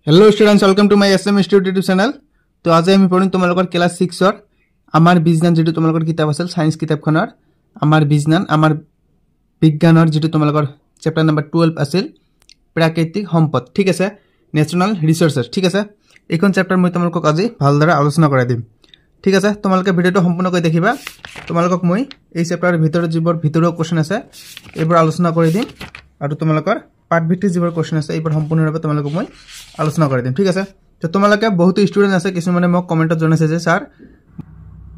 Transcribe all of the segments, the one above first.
Hello students, welcome to my SM studio YouTube channel. तो आज আমি পঢ়িম তোমালোকৰ ক্লাস 6 ৰ আমাৰ বিজ্ঞান যেটো তোমালোকৰ কিতাপ আছিল সায়েন্স কিতাপখনৰ আমাৰ বিজ্ঞানৰ যেটো তোমালোকৰ চেপ্টাৰ নম্বৰ 12 আছিল প্ৰাকৃতিক সম্পদ। ঠিক আছে, ন্যাশনাল ৰিসোৰ্সেস। ঠিক আছে, এইখন চেপ্টাৰ মই তোমালোকক আজি ভালদৰে আলোচনা কৰাই দিম। ঠিক আছে, তোমালোকে ভিডিওটো সম্পূৰ্ণকৈ দেখিবা। তোমালোকক মই এই চেপ্টাৰৰ ভিতৰত যিবোৰ ভিতৰুৱা কোৱেশ্চন আছে এইবোৰ আলোচনা কৰি দিম আৰু তোমালোকৰ পাৰ্ট ভিত্তিক যিবোৰ কোৱেশ্চন আছে এইবোৰ সম্পূৰ্ণৰূপে তোমালোকক মই আলোচনা কৰি দিম। ঠিক আছে, তো তোমালোকে বহুত ষ্টুডেন্ট আছে, কিছুমানে মোক কমেন্টত জনাইছে যে স্যাৰ,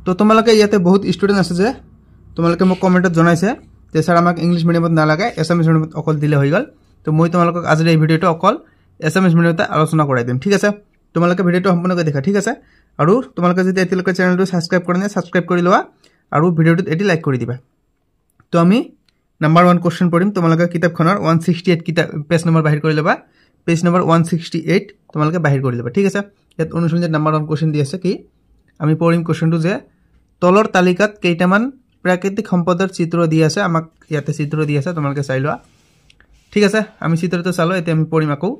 তো তোমালোকে ইয়াতে বহুত ষ্টুডেন্ট আছে যে তোমালোকে মোক কমেন্টত জনাইছে যে স্যাৰ আমাক ইংলিশ মিডিয়ামত নালাগে, এছামিজ মিডিয়ামত অকল দিলে হৈ গ'ল। তো মই তোমালোকক আজিৰ এই ভিডিওটো অকল এছামিজ মিডিয়ামতে আলোচনা কৰাই দিম। ঠিক আছে, তোমালোকে ভিডিওটো সম্পূৰ্ণকৈ দেখা। ঠিক আছে, আৰু তোমালোকে যদি এতিয়ালৈকে চেনেলটো সাবস্ক্ৰাইব কৰা নাই সাবস্ক্ৰাইব কৰি লোৱা আৰু ভিডিওটোত এটি লাইক কৰি দিবা। তো আমি নাম্বাৰ 1 কোৱেশ্চন পঢ়িম। তোমালোকে কিতাপখনৰ 168 কিতাপ পেজ নম্বৰ বাহিৰ কৰি ল'বা। পেজ নম্বৰ 168 তোমালোকে বাহিৰ কৰি ল'বা। ঠিক আছে, ইয়াত অনুসন্ধান নাম্বাৰ 1 কোৱেশ্চন দি আছে কি আমি পঢ়িম কোৱেশ্চনটো যে তলৰ তালিকাত কেইটামান প্ৰাকৃতিক সম্পদৰ চিত্ৰ দি আছে। আমাক ইয়াতে চিত্ৰ দি আছে, তোমালোকে চাই লোৱা। ঠিক আছে, আমি চিত্ৰটো চালো, এতিয়া আমি পঢ়িম। আকৌ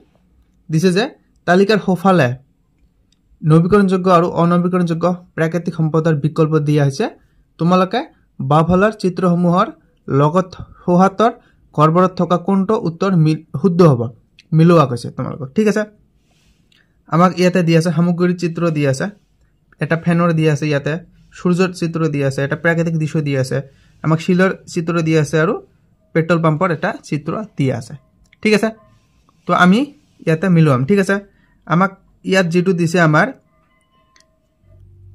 দিছে যে তালিকাৰ সোঁফালে নৱীকৰণযোগ্য আৰু অনৱীকৰণযোগ্য প্ৰাকৃতিক সম্পদৰ বিকল্প দিয়া হৈছে। তোমালোকে বাওঁফালৰ চিত্ৰসমূহৰ লগত সোঁহাতৰ গৰ্ভত থকা কোনটো উত্তৰ শুদ্ধ হ'ব মিলোৱা কৈছে তোমালোকক। ঠিক আছে, আমাক ইয়াতে দি আছে সামগ্ৰীৰ চিত্ৰ দি আছে, এটা ফেনৰ দি আছে, ইয়াতে সূৰ্যৰ চিত্ৰ দি আছে, এটা প্ৰাকৃতিক দৃশ্য দি আছে, আমাক শিলৰ চিত্ৰ দি আছে আৰু পেট্ৰল পাম্পৰ এটা চিত্ৰ দি আছে। ঠিক আছে, তো আমি ইয়াতে মিলোৱাম। ঠিক আছে, আমাক ইয়াত যেটো দিছে আমাৰ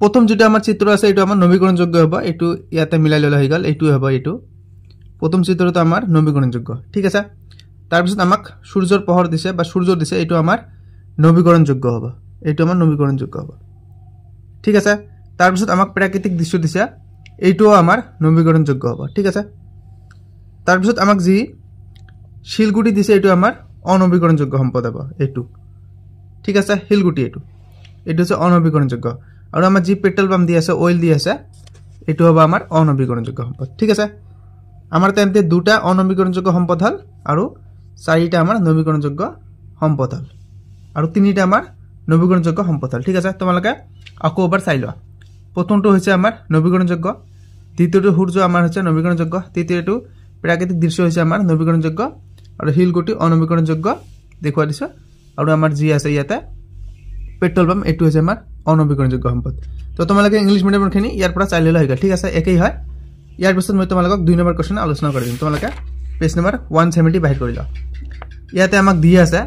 প্ৰথম যেটো আমাৰ চিত্ৰ আছে এইটো আমাৰ নৱীকৰণযোগ্য হ'ব। এইটো ইয়াতে মিলাই ললে হৈ গ'ল, এইটো হ'ব। এইটো প্ৰথম চিত্ৰটো আমাৰ নৱীকৰণযোগ্য। ঠিক আছে, তাৰ পিছত আমাক সূৰ্যৰ পোহৰ দিছে বা সূৰ্য দিছে, এইটো আমাৰ নৱীকৰণযোগ্য হ'ব। এইটো আমাৰ নৱীকৰণযোগ্য হ'ব। ঠিক আছে, তাৰ পিছত আমাক প্ৰাকৃতিক দৃশ্য দিছে, এইটোও আমাৰ নৱীকৰণযোগ্য হ'ব। ঠিক আছে, তাৰ পিছত আমাক যি শিলগুটি দিছে এইটো আমাৰ অনৱীকৰণযোগ্য সম্পদ হ'ব। এইটো ঠিক আছে, শিলগুটি এইটো হৈছে অনৱীকৰণযোগ্য। আৰু আমাৰ যি পেট্ৰল পাম্প দি আছে, অইল দি আছে, এইটো হ'ব আমাৰ অনৱীকৰণযোগ্য সম্পদ। ঠিক আছে, আমাৰ তেন্তে দুটা অনৱীকৰণযোগ্য সম্পদ হল আৰু চাৰিটা আমাৰ নৱীকৰণযোগ্য সম্পদ হল আৰু তিনিটা আমাৰ নৱীকৰণযোগ্য সম্পদ হল। ঠিক আছে, তোমালোকে আকৌ এবাৰ চাই লোৱা। প্ৰথমটো হৈছে আমাৰ নৱীকৰণযোগ্য, দ্বিতীয়টো সূৰ্য আমাৰ হৈছে নৱীকৰণযোগ্য, তৃতীয়টো প্ৰাকৃতিক দৃশ্য হৈছে আমাৰ নৱীকৰণযোগ্য আৰু শিলগুটি অনৱীকৰণযোগ্য দেখুৱা দিছে। আৰু আমাৰ যি আছে ইয়াতে পেট্ৰল পাম্প, এইটো হৈছে আমাৰ অনৱীকৰণযোগ্য সম্পদ। তো তোমালোকে ইংলিশ মিডিয়ামৰখিনি ইয়াৰ পৰা চাই ল'লে হৈ গ'ল। ঠিক আছে, একেই হয়। ইয়াৰ পিছত মই তোমালোকক 2 নম্বৰ কোৱেশ্চন আলোচনা কৰি দিম। তোমালোকে পেজ নম্বৰ 170 বাহিৰ কৰি লোৱা। ইয়াতে আমাক দি আছে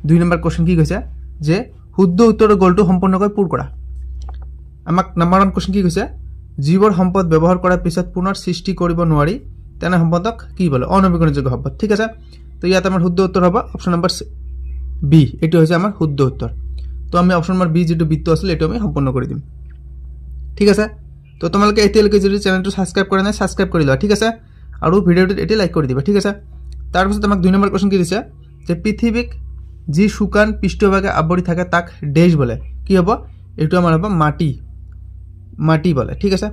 2 নম্বৰ কোৱেশ্চন কি কৈছে যে শুদ্ধ উত্তৰৰ গলটো সম্পূৰ্ণকৈ পূৰ কৰা। আমাক নম্বৰ 1 কোৱেশ্চন কি কৈছে, যিবোৰ সম্পদ ব্যৱহাৰ কৰাৰ পিছত পুনৰ সৃষ্টি কৰিব নোৱাৰি তেনে সম্পদক কি বোলে, অনৱীকৰণযোগ্য সম্পদ। ঠিক আছে, তো ইয়াত আমাৰ শুদ্ধ উত্তৰ হ'ব অপচন নম্বৰ বি, এইটো হৈছে আমাৰ শুদ্ধ উত্তৰ। তো আমি অপচন নম্বৰ বি যেটো বৃত্ত আছিল এইটো আমি সম্পূৰ্ণ কৰি দিম। ঠিক আছে, তো তোমালোকে এতিয়ালৈকে যদি চেনেলটো সাবস্ক্ৰাইব কৰা নাই সাবস্ক্ৰাইব কৰি লোৱা। ঠিক আছে, আৰু ভিডিওটো এতিয়া লাইক কৰি দিবা। ঠিক আছে, তাৰ পিছত আমাক 2 নম্বৰ কোৱেশ্চন কি দিছে যে পৃথিৱীক যি শুকান পৃষ্ঠভাগে আৱৰি থাকে তাক ডেশ বলে, কি হ'ব, এইটো আমাৰ হ'ব মাটি বলে। ঠিক আছে,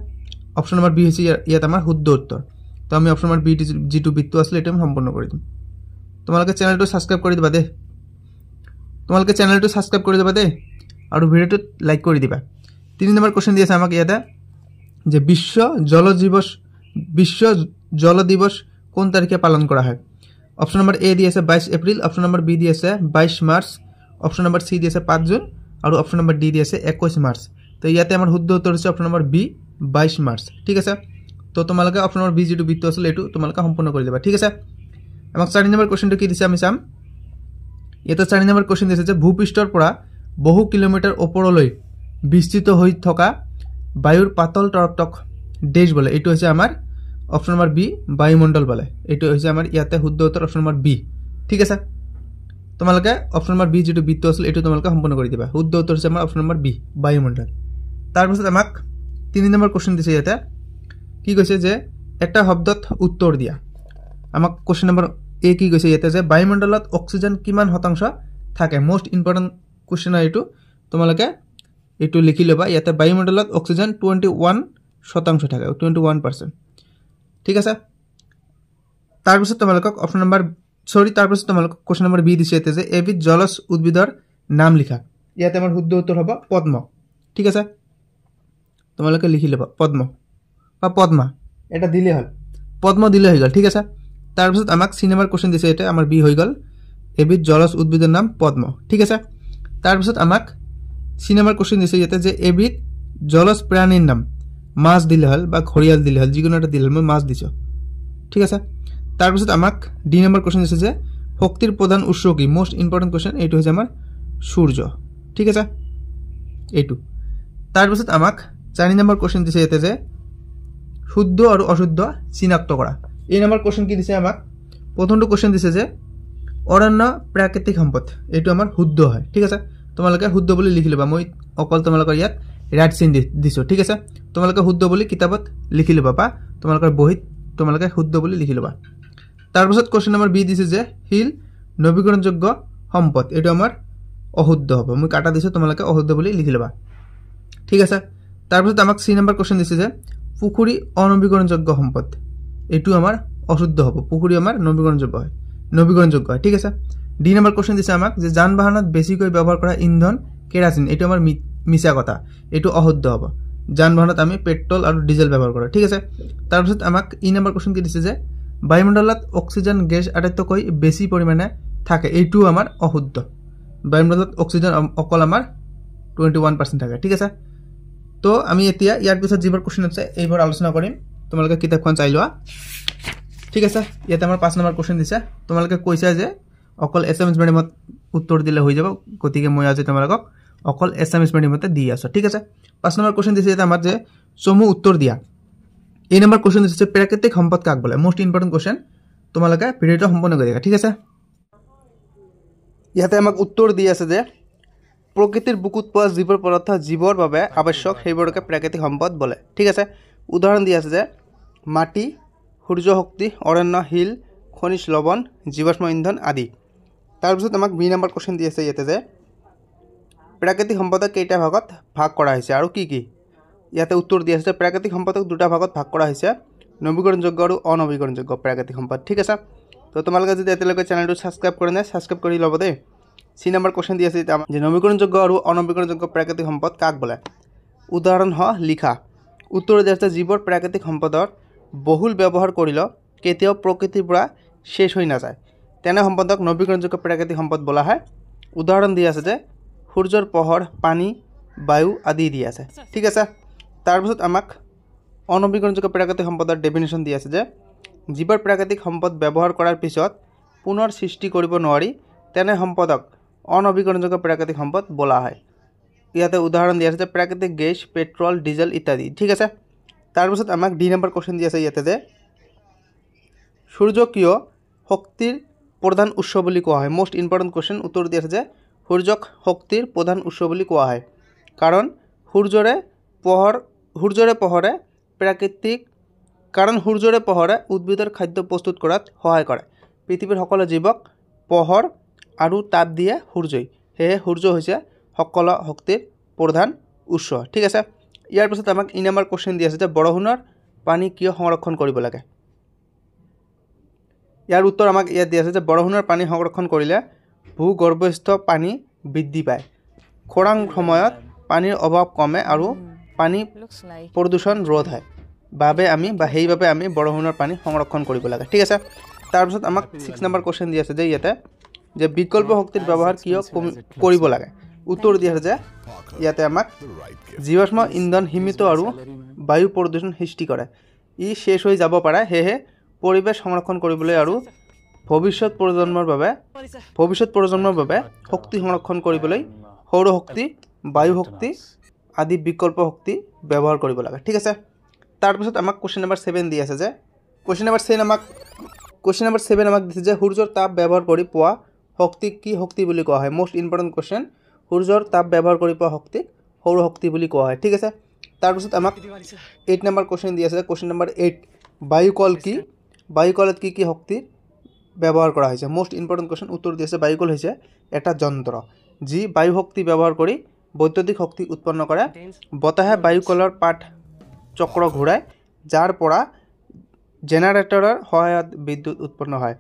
অপচন নম্বৰ বি হৈছে ইয়াত আমাৰ শুদ্ধ উত্তৰ। তো আমি অপচন নম্বৰ বি যেটো বৃত্ত আছিল এইটো আমি সম্পূৰ্ণ কৰি দিম। তোমালোকে চেনেলটো সাবস্ক্ৰাইব কৰি দিবা দেই, আৰু ভিডিওটোত লাইক কৰি দিবা। 3 নম্বৰ কোৱেশ্চন দি আছে আমাক ইয়াতে যে বিশ্ব জল দিৱস কোন তাৰিখে পালন কৰা হয়। অপচন নম্বৰ এ দি আছে 22 এপ্ৰিল, অপচন নম্বৰ বি দি আছে 22 মাৰ্চ, অপচন নম্বৰ সি দি আছে 5 জুন আৰু অপচন নম্বৰ ডি দি আছে 21 মাৰ্চ। তো ইয়াতে আমাৰ শুদ্ধ উত্তৰ হৈছে অপচন নম্বৰ বি 22 মাৰ্চ। ঠিক আছে, তো তোমালোকে অপচন নম্বৰ বি যেটো বৃত্ত আছিল এইটো তোমালোকে সম্পূৰ্ণ কৰি দিবা। ঠিক আছে, আমাক 4 নম্বৰ কোৱেশ্চনটো কি দিছে আমি চাম। ইয়াতে 4 নম্বৰ কোৱেশ্চন দিছে যে ভূপৃষ্ঠৰ পৰা বহু কিলোমিটাৰ ওপৰলৈ বিস্তৃত হৈ থকা বায়ুৰ পাতল তৰপটোক ডেশ বলে, এইটো হৈছে আমাৰ অপচন নম্বৰ বি বায়ুমণ্ডল বলে। এইটো হৈছে আমাৰ ইয়াতে শুদ্ধ উত্তৰ অপচন নম্বৰ বি। ঠিক আছে, তোমালোকে অপচন নম্বৰ বি যেটো বৃত্ত আছিল এইটো তোমালোকে সম্পূৰ্ণ কৰি দিবা। শুদ্ধ উত্তৰ হৈছে আমাৰ অপচন নম্বৰ বি বায়ুমণ্ডল। তাৰ পিছত আমাক 3 নম্বৰ কোৱেশ্চন দিছে ইয়াতে কি কৈছে যে এটা শব্দত উত্তৰ দিয়া। আমাক কোৱেশ্চন নম্বৰ এ কি কৈছে ইয়াতে যে বায়ুমণ্ডলত অক্সিজেন কিমান শতাংশ থাকে। মোস্ট ইম্পৰ্টেন্ট কোৱেশ্চন এইটো, তোমালোকে এইটো লিখি ল'বা। ইয়াতে বায়ুমণ্ডলত অক্সিজেন 21% থাকে, 21%। ঠিক আছে, তাৰ পিছত তোমালোকক কোৱেশ্চন নম্বৰ বি দিছে ইয়াতে যে এবিধ জলজ উদ্ভিদৰ নাম লিখা। ইয়াতে আমাৰ শুদ্ধ উত্তৰ হ'ব পদ্ম। ঠিক আছে, তোমালোকে লিখি ল'বা পদ্ম বা পদ্মা, এটা দিলে হ'ল, পদ্ম দিলে হৈ গ'ল। ঠিক আছে, তাৰপিছত আমাক চি নম্বৰ কুৱেশ্যন দিছে, এতিয়া আমাৰ বি হৈ গ'ল, এবিধ জলজ উদ্ভিদৰ নাম পদ্ম। ঠিক আছে, তাৰপিছত আমাক চি নম্বৰ কুৱেশ্যন দিছে ইয়াতে যে এবিধ জলজ প্ৰাণীৰ নাম, মাছ দিলে হ'ল বা ঘৰিয়াল দিলে হ'ল, যিকোনো এটা দিলে হ'ল, মই মাছ দিছোঁ। ঠিক আছে, তাৰপিছত আমাক ডি নম্বৰ কুৱেশ্যন দিছে যে শক্তিৰ প্ৰধান উৎস কি, মষ্ট ইম্পৰ্টেণ্ট কুৱেশ্যন, এইটো হৈছে আমাৰ সূৰ্য। ঠিক আছে, এইটো। তাৰপিছত আমাক 4 নম্বৰ কুৱেশ্যন দিছে ইয়াতে যে শুদ্ধ আৰু অশুদ্ধ চিনাক্ত কৰা। এই নম্বৰ কুৱেশ্যন কি দিছে আমাক, প্ৰথমটো কুৱেশ্যন দিছে যে অৰণ্য প্ৰাকৃতিক সম্পদ, এইটো আমাৰ শুদ্ধ হয়। ঠিক আছে, তোমালোকে শুদ্ধ বুলি লিখি ল'বা, মই অকল তোমালোকৰ ইয়াত ৰাইট চিন দিছোঁ। ঠিক আছে, তোমালোকে শুদ্ধ বুলি কিতাপত লিখি ল'বা বা তোমালোকৰ বহীত তোমালোকে শুদ্ধ বুলি লিখি ল'বা। তাৰপিছত কুৱেশ্যন নম্বৰ বি দিছে যে শিল নৱীকৰণযোগ্য সম্পদ, এইটো আমাৰ অশুদ্ধ হ'ব, মই কাটা দিছোঁ, তোমালোকে অশুদ্ধ বুলি লিখি ল'বা। ঠিক আছে, তাৰপিছত আমাক চি নম্বৰ কুৱেশ্যন দিছে যে পুখুৰী অনৱীকৰণযোগ্য সম্পদ, এইটো আমাৰ অশুদ্ধ হ'ব, পুখুৰী আমাৰ নৱীকৰণযোগ্য হয়। ঠিক আছে, ডি নম্বৰ কুৱেশ্যন দিছে আমাক যে যান বাহনত বেছিকৈ ব্যৱহাৰ কৰা ইন্ধন কেৰাচিন, এইটো আমাৰ মিছা কথা, এইটো অশুদ্ধ হ'ব, যান বাহনত আমি পেট্ৰল আৰু ডিজেল ব্যৱহাৰ কৰোঁ। ঠিক আছে, তাৰপিছত আমাক ই নম্বৰ কুৱেশ্যন কি দিছে যে বায়ুমণ্ডলত অক্সিজেন গেছ আটাইতকৈ বেছি পৰিমাণে থাকে, এইটো আমাৰ অশুদ্ধ, বায়ুমণ্ডলত অক্সিজেন অকল আমাৰ 21% থাকে। ঠিক আছে, তো আমি এতিয়া ইয়াৰ পিছত যিবোৰ কুৱেশ্যন আছে এইবোৰ আলোচনা কৰিম, তোমালোকে কিতাপখন চাই লোৱা। ঠিক আছে, ইয়াতে আমাৰ 5 নম্বৰ কুৱেশ্যন দিছে, তোমালোকে কৈছা যে অকল এছামিছ মিডিয়ামত উত্তৰ দিলে হৈ যাব, গতিকে মই আজি তোমালোকক অকল এছামিছ মিডিয়ামতে দি আছোঁ। ঠিক আছে, 5 নম্বৰ কুৱেশ্যন দিছে ইয়াতে আমাৰ যে চমু উত্তৰ দিয়া। এই নম্বৰ কুৱেশ্যন দিছে প্ৰাকৃতিক সম্পদ কাক বোলে, মষ্ট ইম্পৰ্টেণ্ট কুৱেশ্যন, তোমালোকে ভিডিঅ'টো সম্পূৰ্ণ কৰি দিবা। ঠিক আছে, ইয়াতে আমাক উত্তৰ দি আছে যে প্ৰকৃতিৰ বুকুত পোৱা যিবোৰ পদাৰ্থ জীৱৰ বাবে আৱশ্যক সেইবোৰকে প্ৰাকৃতিক সম্পদ বোলে। ঠিক আছে, উদাহৰণ দি আছে যে মাটি, সূৰ্য শক্তি, অৰণ্য, শিল, খনিজ লৱণ, জীৱাশ্ম ইন্ধন আদি। তাৰপিছত আমাক বি নম্বৰ কুৱেশ্যন দি আছে ইয়াতে যে প্ৰাকৃতিক সম্পদক কেইটা ভাগত ভাগ কৰা হৈছে আৰু কি কি। ইয়াতে উত্তৰ দি আছে যে প্ৰাকৃতিক সম্পদক 2টা ভাগত ভাগ কৰা হৈছে, নৱীকৰণযোগ্য আৰু অনৱীকৰণযোগ্য প্ৰাকৃতিক সম্পদ। ঠিক আছে, তো তোমালোকে যদি এতিয়ালৈকে চেনেলটো ছাবস্ক্ৰাইব কৰা নাই, ছাবস্ক্ৰাইব কৰি ল'ব দেই। চি নম্বৰ কুৱেশ্যন দি আছে যে নৱীকৰণযোগ্য আৰু অনৱীকৰণযোগ্য প্ৰাকৃতিক সম্পদ কাক বোলে, উদাহৰণ লিখা। উত্তৰ দি আছে যিবোৰ প্ৰাকৃতিক সম্পদৰ বহুল ব্যৱহাৰ কৰিলেও কেতিয়াও প্ৰকৃতিৰ পৰা শেষ হৈ নাযায়, তেনে সম্পদক নৱীকৰণযোগ্য প্ৰাকৃতিক সম্পদ বোলা হয়। উদাহৰণ দি আছে যে সূৰ্যৰ পোহৰ, পানী, বায়ু আদি দি আছে। ঠিক আছে, তাৰপিছত আমাক অনৱীকৰণযোগ্য প্ৰাকৃতিক সম্পদৰ ডেফিনেশ্যন দি আছে যে যিবোৰ প্ৰাকৃতিক সম্পদ ব্যৱহাৰ কৰাৰ পিছত পুনৰ সৃষ্টি কৰিব নোৱাৰি তেনে সম্পদক অনৱীকৰণযোগ্য প্ৰাকৃতিক সম্পদ বোলা হয়। ইয়াতে উদাহৰণ দিয়া আছে যে প্ৰাকৃতিক গেছ, পেট্ৰল, ডিজেল ইত্যাদি। ঠিক আছে, তাৰপিছত আমাক ডি নম্বৰ কুৱেশ্যন দি আছে ইয়াতে যে সূৰ্য কিয় শক্তিৰ প্ৰধান উৎস বুলি কোৱা হয়, মষ্ট ইম্পৰ্টেণ্ট কুৱেশ্যন। উত্তৰ দি আছে যে সূৰ্যক শক্তিৰ প্ৰধান উৎস বুলি কোৱা হয় কাৰণ সূৰ্যৰে পোহৰে উদ্ভিদৰ খাদ্য প্ৰস্তুত কৰাত সহায় কৰে। পৃথিৱীৰ সকলো জীৱক পোহৰ আৰু তাপ দিয়ে সূৰ্যই, সেয়ে সূৰ্য হৈছে সকলো শক্তিৰ প্ৰধান উৎস। ঠিক আছে, ইয়াৰ পিছত আমাক ই নম্বৰ কুৱেশ্যন দি আছে যে বৰষুণৰ পানী কিয় সংৰক্ষণ কৰিব লাগে। ইয়াৰ উত্তৰ আমাক ইয়াত দিয়া আছে যে বৰষুণৰ পানী সংৰক্ষণ কৰিলে ভূগৰ্ভস্থ পানী বৃদ্ধি পায়, খৰাং সময়ত পানীৰ অভাৱ কমে আৰু পানী প্ৰদূষণ ৰোধ হয়, সেইবাবে আমি বৰষুণৰ পানী সংৰক্ষণ কৰিব লাগে। ঠিক আছে, তাৰপিছত আমাক 6 নম্বৰ কুৱেশ্যন দি আছে যে ইয়াতে যে বিকল্প শক্তিৰ ব্যৱহাৰ কিয় কৰিব লাগে। উত্তৰ দি আছে যে ইয়াতে আমাক জীৱাশ্ম ইন্ধন সীমিত আৰু বায়ু প্ৰদূষণ সৃষ্টি কৰে, ই শেষ হৈ যাব পাৰে, সেয়েহে পৰিৱেশ সংৰক্ষণ কৰিবলৈ আৰু ভৱিষ্যত প্ৰজন্মৰ বাবে শক্তি সংৰক্ষণ কৰিবলৈ সৌৰ শক্তি, বায়ু শক্তি আদি বিকল্প শক্তি ব্যৱহাৰ কৰিব লাগে। ঠিক আছে, তাৰপিছত আমাক কুৱেশ্যন নম্বৰ 7 দি আছে যে কুৱেশ্যন নম্বৰ 7 আমাক দিছে যে সূৰ্যৰ তাপ ব্যৱহাৰ কৰি পোৱা শক্তিক কি শক্তি বুলি কোৱা হয়, মষ্ট ইম্পৰ্টেণ্ট কুৱেশ্যন। সূৰ্যৰ তাপ ব্যৱহাৰ কৰি পোৱা শক্তিক সৌৰ শক্তি বুলি কোৱা হয়। ঠিক আছে, তাৰপিছত আমাক 8 নম্বৰ কুৱেশ্যন দি আছে, কুৱেশ্যন নম্বৰ 8 বায়ুকল কি, বায়ুকলত কি কি শক্তি ব্যৱহাৰ কৰা হৈছে, মষ্ট ইম্পৰ্টেণ্ট কুৱেশ্যন। উত্তৰ দি আছে বায়ুকল হৈছে এটা যন্ত্ৰ যি বায়ু শক্তি ব্যৱহাৰ কৰি বৈদ্যুতিক শক্তি উৎপন্ন কৰে। বতাহে বায়ুকলৰ পাঠ চক্ৰ ঘূৰাই, যাৰ পৰা জেনাৰেটৰৰ সহায়ত বিদ্যুৎ উৎপন্ন হয়।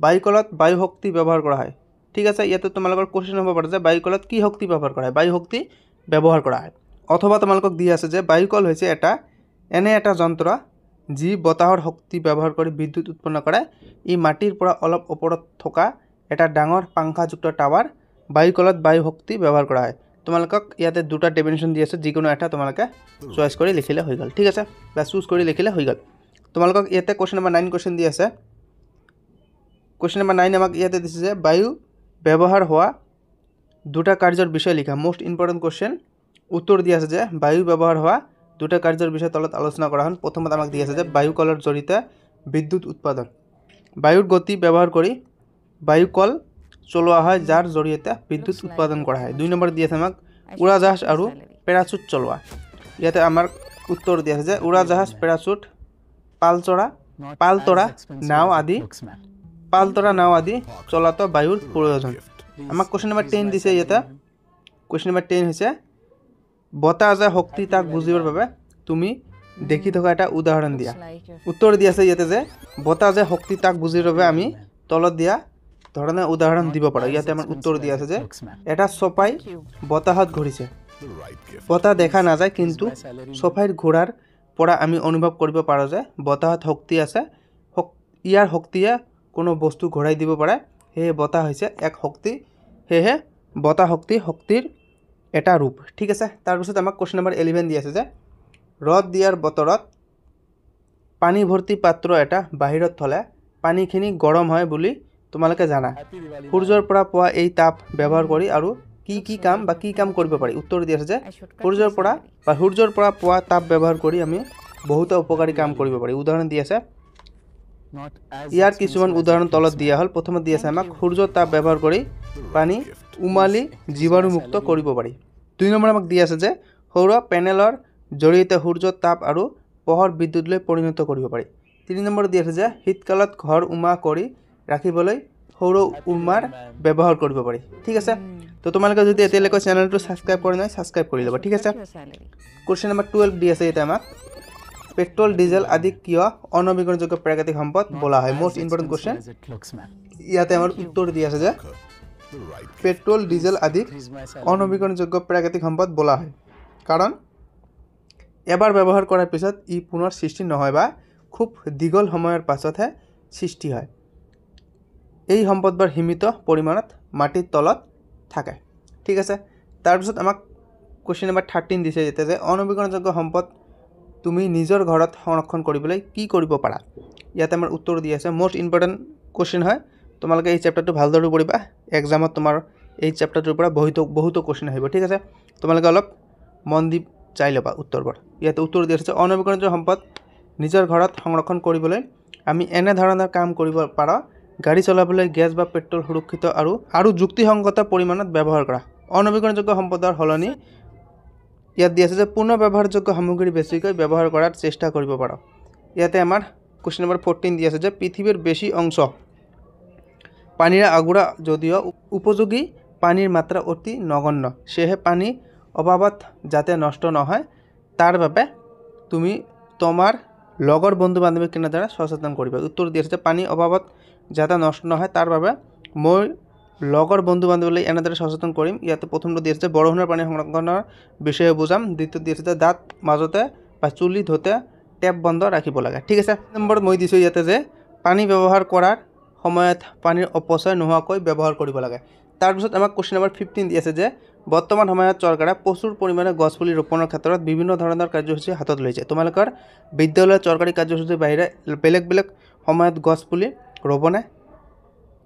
বায়ুকলত বায়ু শক্তি ব্যৱহাৰ কৰা হয়, ঠিক আছে ইয়াতে তোমালোকৰ কোশ্চেন হ'ব পাৰে যে বায়ুকলত কি শক্তি ব্যৱহাৰ কৰা হয় বায়ু শক্তি ব্যৱহাৰ কৰা হয় অথবা তোমালোকক দি আছে যে বায়ুকল হৈছে এনে এটা যন্ত্ৰ যি বতাহৰ শক্তি ব্যৱহাৰ কৰি বিদ্যুৎ উৎপন্ন কৰে ই মাটিৰ পৰা অলপ ওপৰত থকা এটা ডাঙৰ পাংখাযুক্ত টাৱাৰ বায়ুকলত বায়ু শক্তি ব্যৱহাৰ কৰা হয় তোমালোকক ইয়াতে দুটা ডেফিনেশ্যন দি আছে যিকোনো এটা তোমালোকে চয়েস কৰি লিখিলে হৈ গ'ল ঠিক আছে বা চুজ কৰি লিখিলে হৈ গ'ল তোমালোকক ইয়াতে কোশ্চেন নম্বৰ 9 কোশ্চেন দি আছে কোশ্চেন নম্বৰ 9 আমাক ইয়াতে দিছে যে বায়ু ব্যৱহাৰ হোৱা দুটা কাৰ্যৰ বিষয়ে লিখা মোস্ট ইম্পৰ্টেণ্ট কোশ্চেন উত্তৰ দি আছে যে বায়ু ব্যৱহাৰ হোৱা দুটা কাৰ্যৰ বিষয়ে তলত আলোচনা কৰা হ'ল প্ৰথমত আমাক দি আছে যে বায়ুকলৰ জৰিয়তে বিদ্যুৎ উৎপাদন বায়ুৰ গতি ব্যৱহাৰ কৰি বায়ুকল চলোৱা হয় যাৰ জৰিয়তে বিদ্যুৎ উৎপাদন কৰা হয় 2 নম্বৰ দি আছে আমাক উৰাজাহাজ আৰু পেৰাচুট চলোৱা ইয়াতে আমাৰ উত্তৰ দি আছে যে উৰাজাহাজ পেৰাচুট পালতৰা নাও আদি চলাতো বায়ুৰ প্ৰয়োজন আমাক কোশ্চেন নম্বৰ 10 দিছে ইয়াতে কোশ্চেন নম্বৰ 10 হৈছে বতাহ যে শক্তি তাক বুজিবৰ বাবে তুমি দেখি থকা এটা উদাহৰণ দিয়া উত্তৰ দি আছে ইয়াতে যে বতাহ যে শক্তি তাক বুজিবৰ বাবে আমি তলত দিয়া ধৰণে উদাহৰণ দিব পাৰো ইয়াতে আমাৰ উত্তৰ দি আছে যে এটা চপাই বতাহত ঘূৰিছে বতাহ দেখা নাযায় কিন্তু চপাইৰ ঘোৰাৰ পৰা আমি অনুভৱ কৰিব পাৰো যে বতাহত শক্তি আছে ইয়াৰ শক্তিয়ে কোনো বস্তু ঘূৰাই দিব পাৰে হে বতাহ হৈছে এক শক্তি হে বতাহ শক্তিৰ এটা ৰূপ ঠিক আছে তাৰ পিছত আমাক কোশ্চেন নম্বৰ 11 দি আছে যে ৰদ দিয়াৰ বতৰত পানী ভৰ্তি পাত্ৰ এটা বাহিৰত থলে পানীখিনি গৰম হয় বুলি তোমালোকে জানা সূৰ্যৰ পৰা পোৱা এই তাপ ব্যৱহাৰ কৰি আৰু কি কাম কৰিব পাৰি উত্তৰ দি আছে যে সূৰ্যৰ পৰা পোৱা তাপ ব্যৱহাৰ কৰি আমি বহুত উপকাৰী কাম কৰিব পাৰি উদাহৰণ দি আছে ইয়াৰ কিছুমান উদাহৰণ তলত দিয়া হ'ল প্ৰথমত দি আছে আমাক সূৰ্যৰ তাপ ব্যৱহাৰ কৰি পানী উমালি জীৱাণুমুক্ত কৰিব পাৰি 2 নম্বৰ আমাক দি আছে যে সৌৰ পেনেলৰ জৰিয়তে সূৰ্যৰ তাপ আৰু পোহৰ বিদ্যুৎলৈ পৰিণত কৰিব পাৰি 3 নম্বৰ দি আছে যে শীতকালত ঘৰ উমা কৰি ৰাখিবলৈ সৌৰ উমাৰ ব্যৱহাৰ কৰিব পাৰি ঠিক আছে তো তোমালোকে যদি এতিয়ালৈকে চেনেলটো সাবস্ক্ৰাইব কৰা নাই সাবস্ক্ৰাইব কৰি ল'বা ঠিক আছে কোশ্চেন নম্বৰ 12 দি আছে এটা আমাক পেট্ৰল ডিজেল আদি কিয় অনবীকৰণযোগ্য প্ৰাকৃতিক সম্পদ বলা হয় মোস্ট ইম্পৰ্টেণ্ট কোশ্চেন ইয়াতে আমাৰ উত্তৰ দি আছে যে পেট্ৰল ডিজেল আদি অনবীকৰণযোগ্য প্ৰাকৃতিক সম্পদ বলা হয় কাৰণ এবাৰ ব্যৱহাৰ কৰাৰ পিছত ই পুনৰ সৃষ্টি নহয় বা খুব দীঘল সময়ৰ পাছতহে সৃষ্টি হয় এই সম্পদবোৰ সীমিত পৰিমাণত মাটিৰ তলত থাকে ঠিক আছে তাৰ পিছত আমাক কোশ্চেন নম্বৰ 13 দিছে যেতে যে অনবীকৰণযোগ্য সম্পদ তুমি নিজৰ ঘৰত সংৰক্ষণ কৰিবলৈ কি কৰিব পাৰা ইয়াতে আমাৰ উত্তৰ দি আছে মোস্ট ইম্পৰ্টেণ্ট কোশ্চেন হয় তোমালোকে এই চেপ্টাৰটো ভালদৰে পঢ়িবা এক্সামত তোমাৰ এই চেপ্টাৰটোৰ পৰা বহুত কোশ্চেন আহিব ঠিক আছে তোমালোকে অলপ মন দি চাই ল'বা উত্তৰবোৰ ইয়াতে উত্তৰ দি আছে অনবীকৰণযোগ্য সম্পদ নিজৰ ঘৰত সংৰক্ষণ কৰিবলৈ আমি এনে ধৰণৰ কাম কৰিব পাৰো গাড়ী চলাবলৈ গ্যাস বা পেট্ৰল সুৰক্ষিত আৰু যুক্তিসংগত পৰিমাণত ব্যৱহাৰ কৰা অনবীকৰণযোগ্য সম্পদৰ হলনি ইয়াত দি আছে যে পুনৰ ব্যৱহাৰযোগ্য সামগ্ৰী বেছিকৈ ব্যৱহাৰ কৰাৰ চেষ্টা কৰিব পাৰো ইয়াতে আমাৰ কোশ্চেন নম্বৰ 14 দি আছে যে পৃথিৱীৰ বেছি অংশ পানীৰে আগুৰা যদিও উপযোগী পানীৰ মাত্ৰা অতি নগণ্য সেয়ে পানী অভাৱত যাতে নষ্ট নহয় তাৰ বাবে তুমি তোমাৰ লগৰ বন্ধু বান্ধৱীক কেনেদৰে সচেতন কৰিবা উত্তৰ দি আছে যে পানী অভাৱত যাতে নষ্ট নহয় তাৰ বাবে মই লগৰ বন্ধু বান্ধৱীলৈ এনেদৰে সচেতন কৰিম ইয়াতে প্ৰথমটো দি আছে বৰষুণৰ পানী সংৰক্ষণৰ বিষয়ে বুজাম দ্বিতীয় দি আছে দাঁত মাজতে বা চুলি ধোতে টেপ বন্ধ ৰাখিব লাগে ঠিক আছে নম্বৰ মই দিছো ইয়াতে যে পানী ব্যৱহাৰ কৰাৰ সময়ত পানীৰ অপচয় নোহোৱাকৈ ব্যৱহাৰ কৰিব লাগে তাৰ পিছত আমাক কোশ্চেন নম্বৰ 15 দি আছে যে বৰ্তমান সময়ত চৰকাৰে প্ৰচুৰ পৰিমাণে গছপুলি ৰোপণৰ ক্ষেত্ৰত বিভিন্ন ধৰণৰ কাৰ্যসূচী হাতত লৈছে তোমালোকৰ বিদ্যালয়ৰ চৰকাৰী কাৰ্যসূচীৰ বাহিৰে বেলেগ সময়ত গছপুলি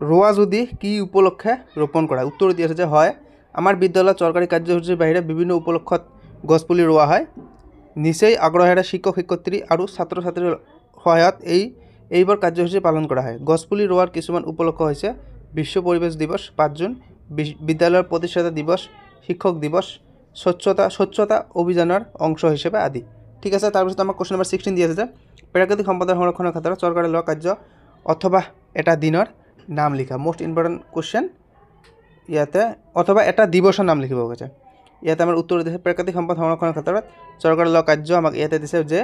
ৰোৱা যদি কি উপলক্ষে ৰোপণ কৰা উত্তৰ দি আছে যে হয় আমাৰ বিদ্যালয়ত চৰকাৰী কাৰ্যসূচীৰ বাহিৰে বিভিন্ন উপলক্ষত গছপুলি ৰোৱা হয় নিশ্চয় আগ্ৰহেৰে শিক্ষক শিক্ষয়িত্ৰী আৰু ছাত্ৰ ছাত্ৰীৰ সহায়ত এইবোৰ কাৰ্যসূচী পালন কৰা হয় গছপুলি ৰোৱাৰ কিছুমান উপলক্ষ হৈছে বিশ্ব পৰিৱেশ দিৱস 5 জুন বিদ্যালয়ৰ প্ৰতিষ্ঠাতা দিৱস শিক্ষক দিৱস স্বচ্ছতা অভিযানৰ অংশ হিচাপে আদি ঠিক আছে তাৰ পিছত আমাক কোশ্চেন নম্বৰ 16 দি আছে যে প্ৰাকৃতিক সম্পদৰ সংৰক্ষণৰ ক্ষেত্ৰত চৰকাৰে লোৱা কাৰ্য অথবা এটা দিনৰ নাম লিখা মোস্ট ইম্পৰ্টেণ্ট কোশ্চেন ইয়াতে অথবা এটা দিৱসৰ নাম লিখিব গৈছে ইয়াতে আমাৰ উত্তৰ দিছে প্ৰাকৃতিক সম্পদ সংৰক্ষণৰ ক্ষেত্ৰত চৰকাৰে লোৱা কাৰ্য আমাক ইয়াতে দিছে যে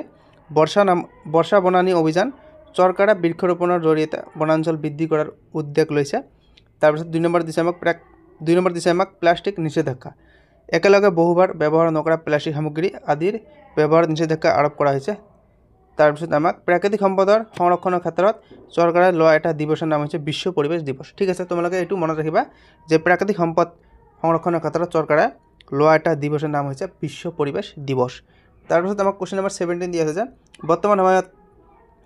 বৰ্ষা বনানী অভিযান চৰকাৰে বৃক্ষৰোপণৰ জৰিয়তে বনাঞ্চল বৃদ্ধি কৰাৰ উদ্যোগ লৈছে তাৰপিছত 2 নম্বৰ দিছে আমাক প্লাষ্টিক নিষেধাজ্ঞা একেলগে বহুবাৰ ব্যৱহাৰ নকৰা প্লাষ্টিক সামগ্ৰী আদিৰ ব্যৱহাৰ নিষেধাজ্ঞা আৰোপ কৰা হৈছে তাৰপিছত আমাক প্ৰাকৃতিক সম্পদৰ সংৰক্ষণৰ ক্ষেত্ৰত চৰকাৰে লোৱা এটা দিৱসৰ নাম হৈছে বিশ্ব পৰিৱেশ দিৱস ঠিক আছে তোমালোকে এইটো মনত ৰাখিবা যে প্ৰাকৃতিক সম্পদ সংৰক্ষণৰ ক্ষেত্ৰত চৰকাৰে লোৱা এটা দিৱসৰ নাম হৈছে বিশ্ব পৰিৱেশ দিৱস তাৰপিছত আমাক কোৱেশ্চন নম্বৰ 17 দিয়া আছে যে বৰ্তমান সময়ত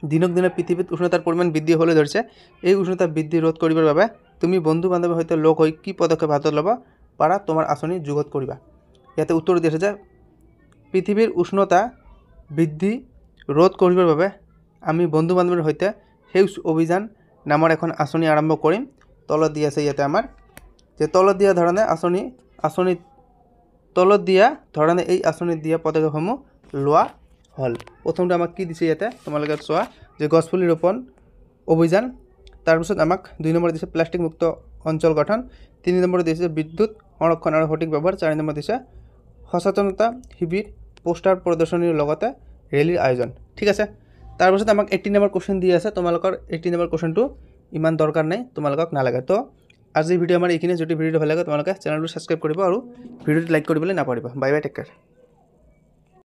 দিনক দিনে পৃথিৱীত উষ্ণতাৰ পৰিমাণ বৃদ্ধি হ'বলৈ ধৰিছে এই উষ্ণতা বৃদ্ধি ৰোধ কৰিবৰ বাবে তুমি বন্ধু বান্ধৱীৰ সৈতে লগ হৈ কি পদক্ষেপ হাতত ল'ব পাৰা তোমাৰ আঁচনি যুগত কৰিবা ইয়াতে উত্তৰ দিছে যে পৃথিৱীৰ উষ্ণতা বৃদ্ধি ৰোধ কৰিবৰ বাবে আমি বন্ধু বান্ধৱীৰ সৈতে সেউজ অভিযান নামৰ এখন আঁচনি আৰম্ভ কৰিম তলত দিয়া আছে ইয়াতে আমাৰ যে তলত দিয়া ধৰণে এই আঁচনিত দিয়া পদক্ষেপসমূহ লোৱা হল প্ৰথমটো আমাক কি দিছে ইয়াতে তোমালোকে চোৱা যে গছপুলি ৰোপণ অভিযান তাৰপিছত আমাক 2 নম্বৰ দিছে প্লাষ্টিক মুক্ত অঞ্চল গঠন 3 নম্বৰ দিছে বিদ্যুৎ সংৰক্ষণ আৰু সঠিক ব্যৱহাৰ 4 নম্বৰ দিছে সচেতনতা শিবিৰ পোষ্টাৰ প্ৰদৰ্শনীৰ লগতে ৰেলীৰ আয়োজন ঠিক আছে তাৰপিছত আমাক 18 নম্বৰ কোৱেশ্চন দিয়া আছে তোমালোকৰ 18 নম্বৰ কোৱেশ্চনটো ইমান দৰকাৰ নাই তোমালোকক নালাগে তো আজি ভিডিও আমাৰ এইখিনি যদি ভিডিওটো ভাল লাগে তোমালোকে চেনেলটো সাবস্ক্ৰাইব কৰিব আৰু ভিডিওটো লাইক কৰিবলৈ নাপাহৰিবা বাই বাই টেক কেয়াৰ